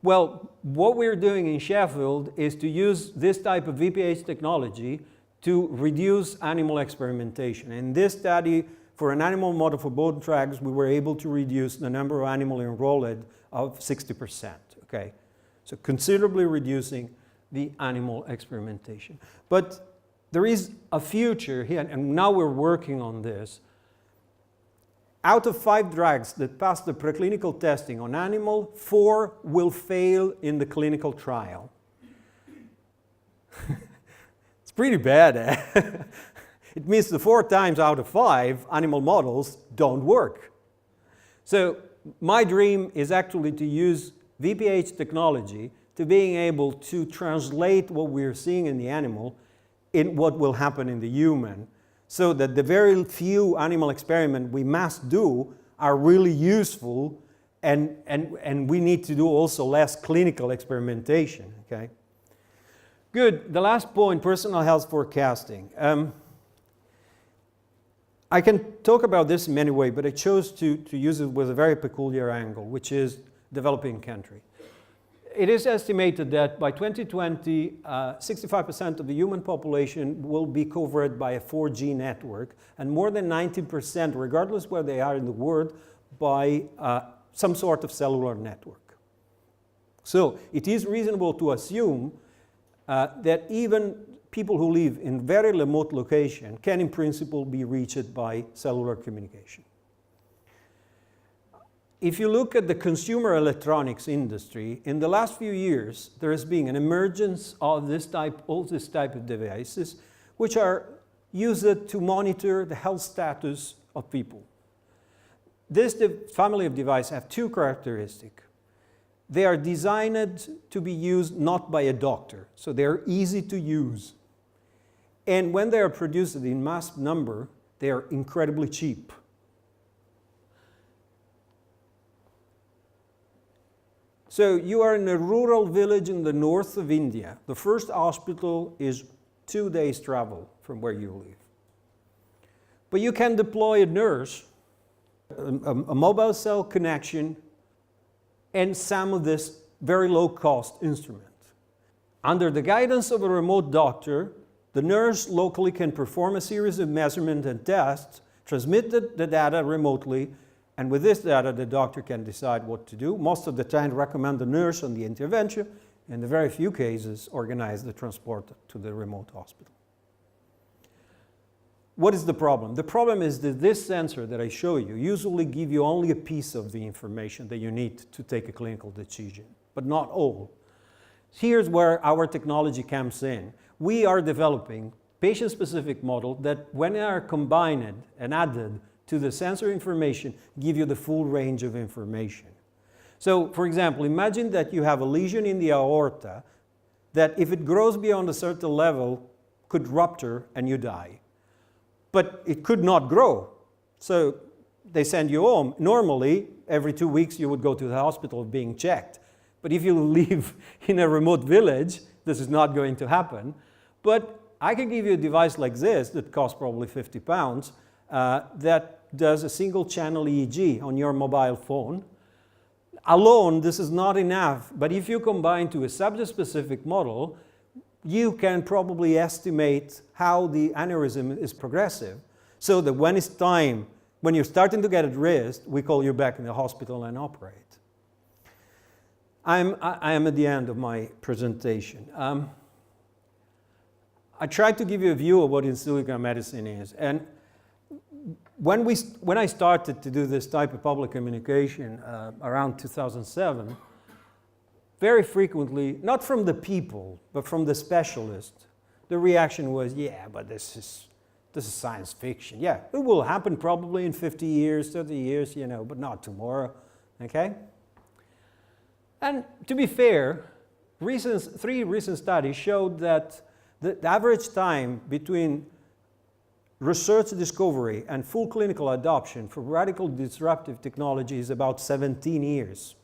Well, what we're doing in Sheffield is to use this type of VPH technology to reduce animal experimentation. In this study, for an animal model for bone drugs, we were able to reduce the number of animals enrolled of 60%, okay? So considerably reducing the animal experimentation. But there is a future here, and now we're working on this. Out of 5 drugs that pass the preclinical testing on animal, 4 will fail in the clinical trial. It's pretty bad, eh? It means the 4 times out of 5 animal models don't work. So my dream is actually to use VPH technology to being able to translate what we're seeing in the animal in what will happen in the human, so that the very few animal experiments we must do are really useful, and we need to do also less clinical experimentation, okay? Good, the last point, personal health forecasting. I can talk about this in many ways, but I chose to use it with a very peculiar angle, which is developing country. It is estimated that by 2020, 65% of the human population will be covered by a 4G network, and more than 90%, regardless where they are in the world, by some sort of cellular network. So it is reasonable to assume that even people who live in very remote location can in principle be reached by cellular communication. If you look at the consumer electronics industry, in the last few years, there has been an emergence of this type of devices, which are used to monitor the health status of people. This family of devices have two characteristics. They are designed to be used not by a doctor, so they're easy to use. And when they are produced in mass number, they are incredibly cheap. So you are in a rural village in the north of India. The first hospital is 2 days travel from where you live. But you can deploy a nurse, a mobile cell connection, and some of this very low-cost instrument. Under the guidance of a remote doctor, the nurse locally can perform a series of measurements and tests, transmit the data remotely, and with this data, the doctor can decide what to do. Most of the time, recommend the nurse on the intervention. In the very few cases, organize the transport to the remote hospital. What is the problem? The problem is that this sensor that I show you usually give you only a piece of the information that you need to take a clinical decision, but not all. Here's where our technology comes in. We are developing patient-specific model that, when they are combined and added to the sensor information, give you the full range of information. So, for example, imagine that you have a lesion in the aorta that, if it grows beyond a certain level, could rupture and you die. But it could not grow, so they send you home. Normally, every 2 weeks you would go to the hospital being checked. But if you live in a remote village, this is not going to happen. But I can give you a device like this that costs probably 50 pounds that does a single channel EEG on your mobile phone. Alone, this is not enough, but if you combine to a subject-specific model, you can probably estimate how the aneurysm is progressive, so that when it's time, when you're starting to get at risk, we call you back in the hospital and operate. I am at the end of my presentation. I tried to give you a view of what in silico medicine is, and when I started to do this type of public communication around 2007, very frequently, not from the people, but from the specialists, the reaction was, yeah, but this is science fiction. Yeah, it will happen probably in 50 years, 30 years, you know, but not tomorrow, okay? And to be fair, three recent studies showed that the average time between research discovery and full clinical adoption for radical disruptive technology is about 17 years.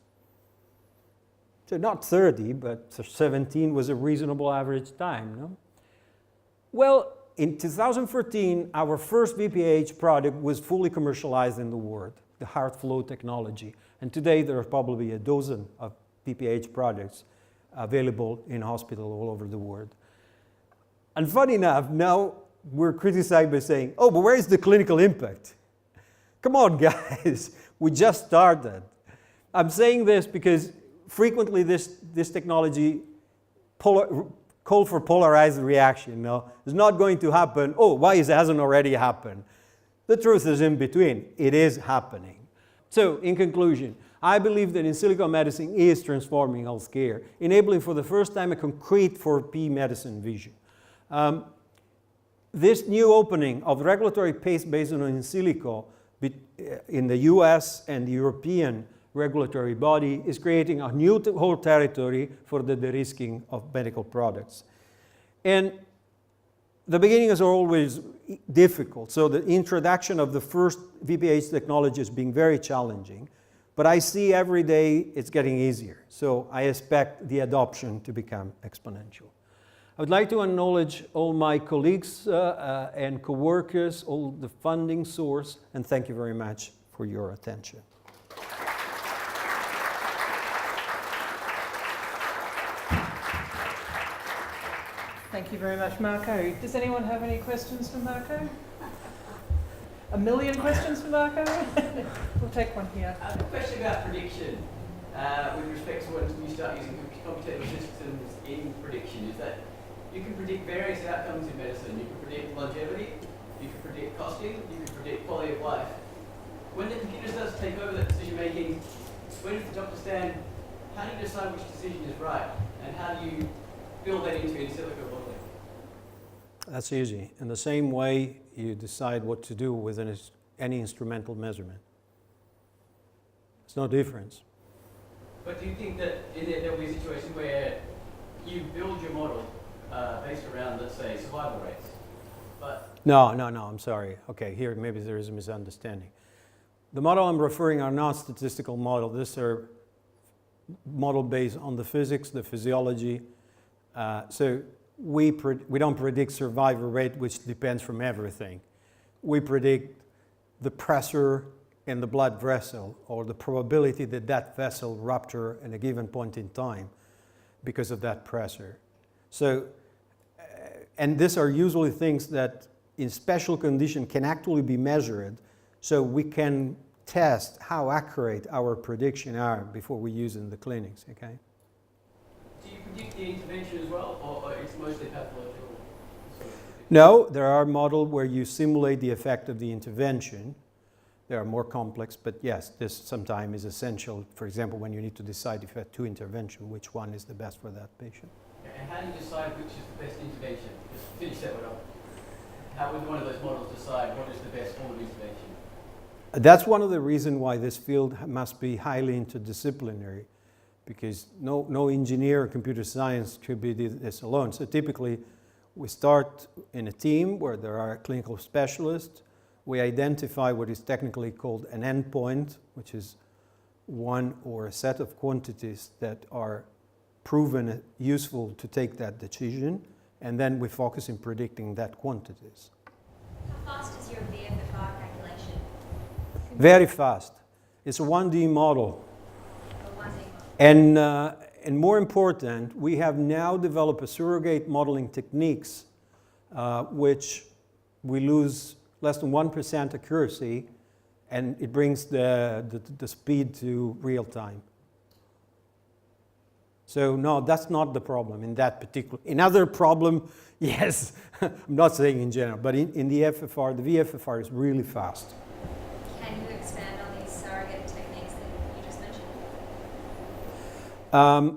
So not 30, but 17 was a reasonable average time, no? Well, in 2014, our first BPH product was fully commercialized in the world, the HeartFlow technology. And today there are probably a dozen of BPH products available in hospitals all over the world. And funny enough, now we're criticized by saying, oh, but where is the clinical impact? Come on, guys, we just started. I'm saying this because frequently this technology call for polarized reaction. No, it's not going to happen. Oh, why it hasn't already happened? The truth is in between. It is happening. So, in conclusion, I believe that in silico medicine is transforming healthcare, enabling for the first time a concrete 4P medicine vision. This new opening of regulatory pace based on in silico in the US and the European regulatory body, is creating a new whole territory for the de-risking of medical products. And the beginnings are always difficult. So the introduction of the first VPH technology is being very challenging. But I see every day it's getting easier. So I expect the adoption to become exponential. I would like to acknowledge all my colleagues and co-workers, all the funding source, and thank you very much for your attention. Thank you very much, Marco. Does anyone have any questions for Marco? A million questions for Marco? We'll take one here. A question about prediction with respect to when you start using computational systems in prediction is that you can predict various outcomes in medicine. You can predict longevity, you can predict costing, you can predict quality of life. When the computer starts to take over that decision making, where does the doctor stand? How do you decide which decision is right? And how do you build that into in silico modeling? That's easy. In the same way you decide what to do with any instrumental measurement. There's no difference. But do you think that there will be a situation where you build your model based around, let's say, survival rates? But No, I'm sorry. Okay, here maybe there is a misunderstanding. The model I'm referring are not statistical models. These are model based on the physics, the physiology. So we don't predict survival rate, which depends from everything. We predict the pressure in the blood vessel, or the probability that that vessel rupture at a given point in time because of that pressure. So, and these are usually things that in special condition can actually be measured, so we can test how accurate our predictions are before we use it in the clinics, okay? do you predict the intervention as well, or it's mostly pathological? No, there are models where you simulate the effect of the intervention. They are more complex, but yes, this sometimes is essential. For example, when you need to decide if you have two interventions, which one is the best for that patient. And how do you decide which is the best intervention? Just finish that one up. How would one of those models decide what is the best form of intervention? That's one of the reasons why this field must be highly interdisciplinary, because no engineer or computer science could be this alone. So typically, we start in a team where there are clinical specialists. We identify what is technically called an endpoint, which is one or a set of quantities that are proven useful to take that decision, and then we focus in predicting that quantities. How fast is your VFFR calculation? Very fast. It's a 1D model. A 1D model. And more important, we have now developed a surrogate modeling techniques which we lose less than 1% accuracy, and it brings the speed to real time. So no, that's not the problem in that particular. In other problem, yes, I'm not saying in general, but in the FFR, the VFFR is really fast. Can you expand on these surrogate techniques that you just mentioned?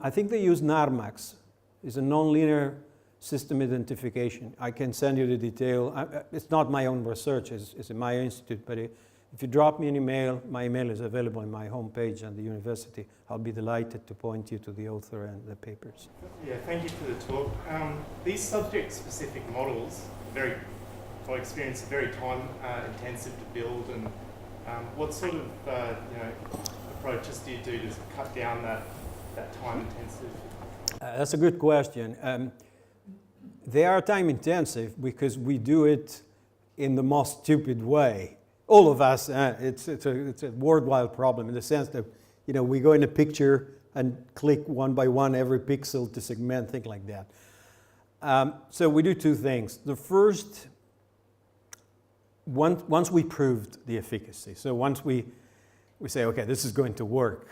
I think they use NARMAX. It's a nonlinear system identification. I can send you the detail. It's not my own research, it's in my institute, but if you drop me an email, my email is available on my homepage at the university. I'll be delighted to point you to the author and the papers. Yeah, thank you for the talk. These subject-specific models, by experience, very time-intensive to build, and what sort of approaches do you do to cut down that time-intensive? That's a good question. They are time-intensive because we do it in the most stupid way. All of us, it's a worldwide problem in the sense that we go in a picture and click one by one every pixel to segment, things like that. So we do two things. The first, once we proved the efficacy, so once we say, okay, this is going to work,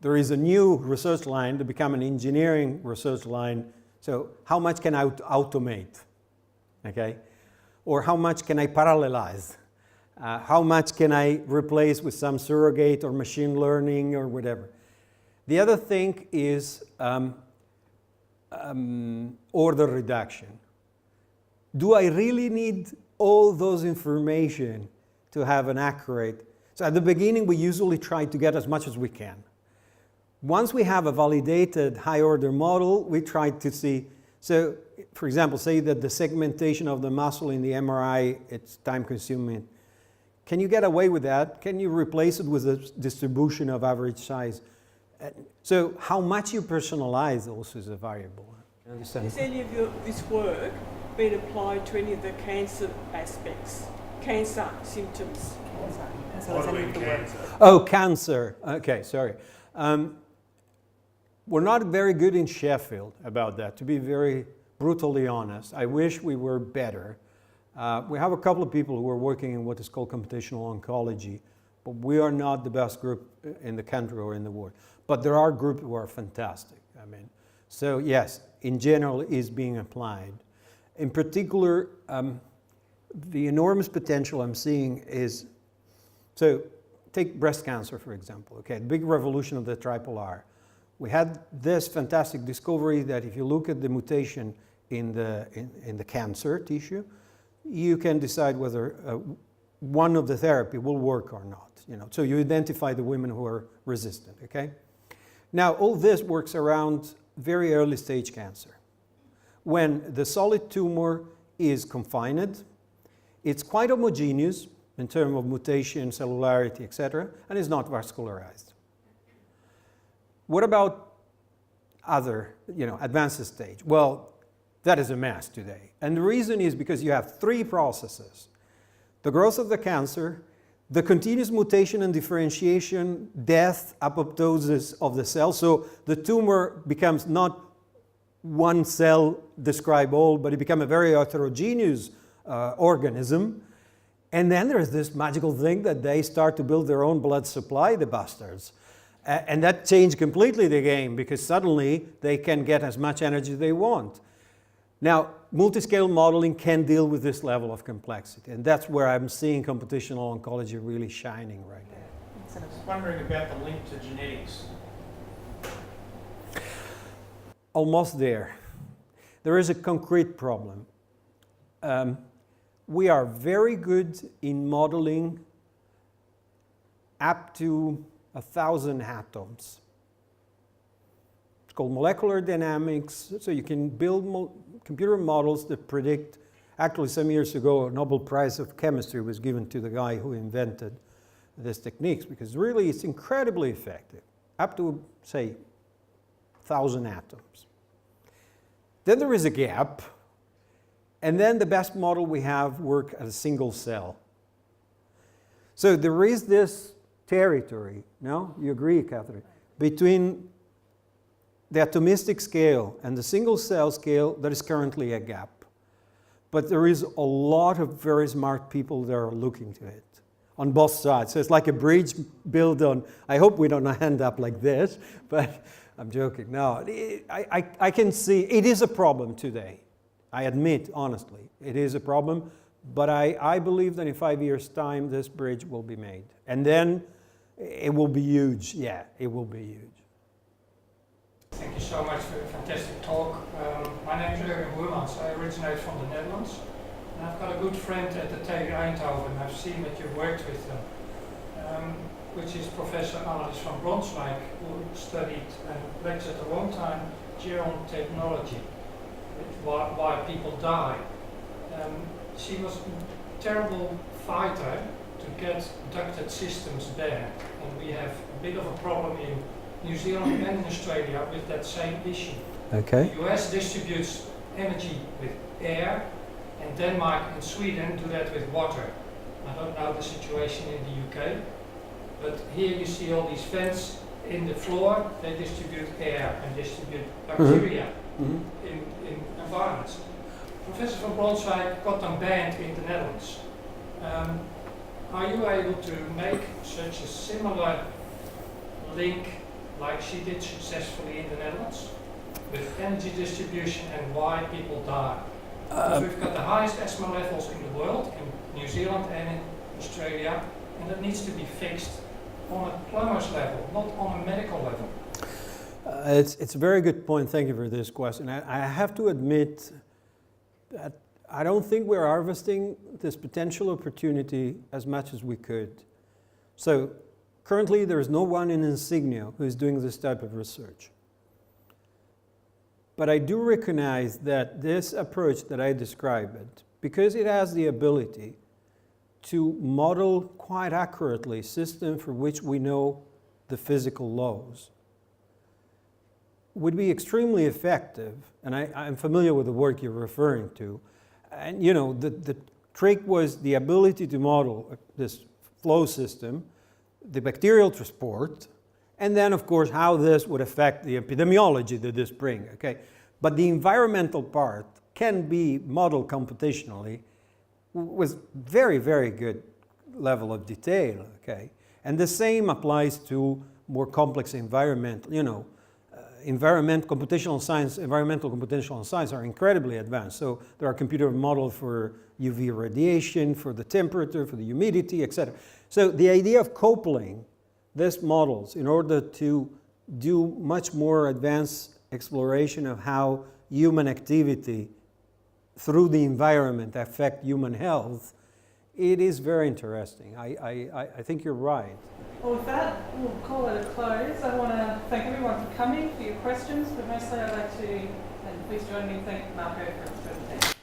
there is a new research line to become an engineering research line. So how much can I automate, okay? Or how much can I parallelize? How much can I replace with some surrogate or machine learning or whatever? The other thing is order reduction. Do I really need all those information to have an accurate? So at the beginning, we usually try to get as much as we can. Once we have a validated high-order model, we try to see, so for example, say that the segmentation of the muscle in the MRI, it's time-consuming. Can you get away with that? Can you replace it with a distribution of average size? So how much you personalize also is a variable. You understand? Has any of this work been applied to any of the cancer aspects, cancer symptoms? Modelling cancer. Oh, cancer. Okay, sorry. We're not very good in Sheffield about that, to be very brutally honest. I wish we were better. We have a couple of people who are working in what is called computational oncology, but we are not the best group in the country or in the world. But there are groups who are fantastic. I mean, so yes, in general, it is being applied. In particular, the enormous potential I'm seeing is, so take breast cancer, for example. Okay, the big revolution of the triple R. We had this fantastic discovery that if you look at the mutation in the cancer tissue, you can decide whether one of the therapy will work or not. You know, so you identify the women who are resistant. Okay. Now all this works around very early stage cancer, when the solid tumor is confined, it's quite homogeneous in terms of mutation, cellularity, etc., and is not vascularized. What about other, advanced stage? Well, that is a mess today. And the reason is because you have three processes: the growth of the cancer, the continuous mutation and differentiation, death, apoptosis of the cell. So the tumor becomes not one cell describe all, but it becomes a very heterogeneous organism. And then there's this magical thing that they start to build their own blood supply, the bastards. And that changed completely the game, because suddenly they can get as much energy they want. Now, multiscale modeling can deal with this level of complexity, and that's where I'm seeing computational oncology really shining right now. I was wondering about the link to genetics. Almost there. There is a concrete problem. We are very good in modeling up to 1,000 atoms. It's called molecular dynamics. So you can build computer models that predict. Actually, some years ago, a Nobel Prize of Chemistry was given to the guy who invented these techniques, because really it's incredibly effective, up to, say, 1,000 atoms. Then there is a gap, and then the best model we have work at a single cell. So there is this territory, no? You agree, Catherine? Between the atomistic scale and the single cell scale, there is currently a gap. But there is a lot of very smart people that are looking to it on both sides. So it's like a bridge built on, I hope we don't end up like this, but I'm joking. No, I can see, it is a problem today. I admit, honestly, it is a problem, but I believe that in 5 years' time, this bridge will be made. And then it will be huge. Yeah, it will be huge. Thank you so much for a fantastic talk. My name is MVMelb. I originate from the Netherlands. And I've got a good friend at the TU Eindhoven. I've seen that you've worked with them, which is Professor Annelies van Bronswijk, who studied and lectured a long time gerontechnology, why people die. She was a terrible fighter to get ducted systems there. And we have a bit of a problem in New Zealand and in Australia with that same issue. Okay. The US distributes energy with air, and Denmark and Sweden do that with water. I don't know the situation in the UK, but here you see all these vents in the floor, they distribute air and distribute bacteria in environments. Professor van Bronswijk got them banned in the Netherlands. Are you able to make such a similar link like she did successfully in the Netherlands with energy distribution and why people die? Because we've got the highest asthma levels in the world, in New Zealand and in Australia, and that needs to be fixed on a plumber's level, not on a medical level. It's a very good point. Thank you for this question. I have to admit that I don't think we're harvesting this potential opportunity as much as we could. So currently there is no one in Insigneo who is doing this type of research. But I do recognize that this approach that I described, because it has the ability to model quite accurately systems for which we know the physical laws, would be extremely effective. And I'm familiar with the work you're referring to. And you know, the trick was the ability to model this flow system, the bacterial transport, and then of course how this would affect the epidemiology that this brings, okay? But the environmental part can be modeled computationally with very, very good level of detail, okay? And the same applies to more complex environmental, you know, environmental computational science are incredibly advanced. So there are computer models for UV radiation, for the temperature, for the humidity, etc. So the idea of coupling these models in order to do much more advanced exploration of how human activity through the environment affect human health, it is very interesting. I think you're right. Well, with that, we'll call it a close. I want to thank everyone for coming, for your questions, but mostly I'd like to, and please join me, thank Marco for his presentation.